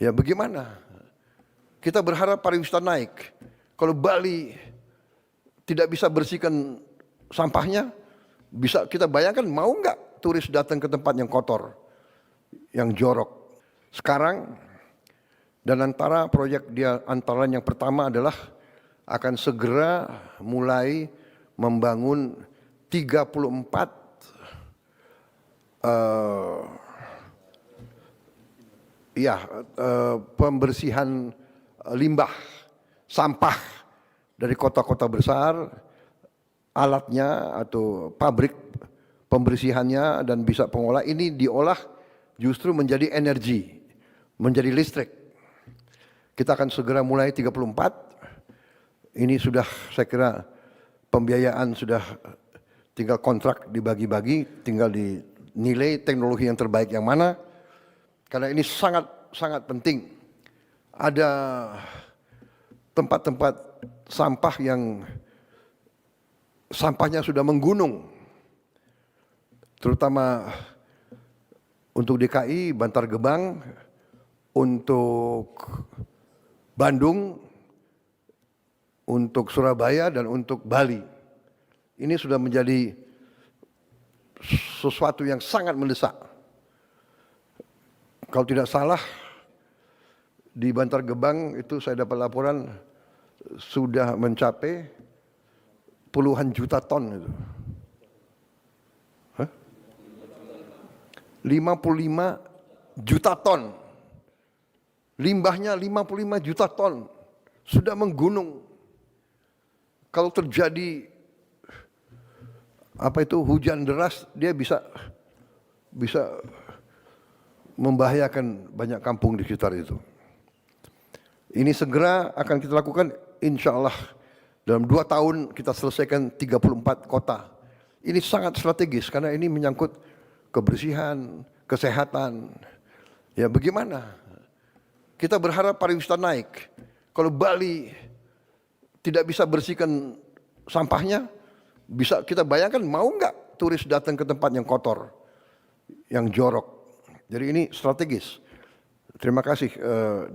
Ya bagaimana? Kita berharap pariwisata naik. Kalau Bali tidak bisa bersihkan sampahnya, bisa kita bayangkan mau nggak turis datang ke tempat yang kotor, yang jorok. Sekarang dan antara proyek dia antara yang pertama adalah akan segera mulai membangun 34 pembersihan limbah sampah dari kota-kota besar, alatnya atau pabrik pembersihannya dan bisa pengolah ini diolah justru menjadi energi, menjadi listrik. Kita akan segera mulai 34. Ini sudah saya kira pembiayaan sudah tinggal kontrak dibagi-bagi, tinggal dinilai teknologi yang terbaik yang mana. Karena ini sangat penting. Ada tempat-tempat sampah yang sampahnya sudah menggunung. Terutama untuk DKI, Bantar Gebang, untuk Bandung, untuk Surabaya dan untuk Bali. Ini sudah menjadi sesuatu yang sangat mendesak. Kalau tidak salah di Bantar Gebang itu saya dapat laporan sudah mencapai puluhan juta ton itu. 55 juta ton. Limbahnya 55 juta ton. Sudah menggunung. Kalau terjadi hujan deras, dia bisa membahayakan banyak kampung di sekitar itu. Ini segera akan kita lakukan, insya Allah dalam 2 tahun kita selesaikan 34 kota. Ini sangat strategis karena ini menyangkut kebersihan, kesehatan. Ya bagaimana? Kita berharap pariwisata naik. Kalau Bali tidak bisa bersihkan sampahnya, bisa kita bayangkan mau nggak turis datang ke tempat yang kotor, yang jorok. Jadi ini strategis. Terima kasih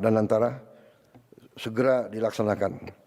dan antara segera dilaksanakan.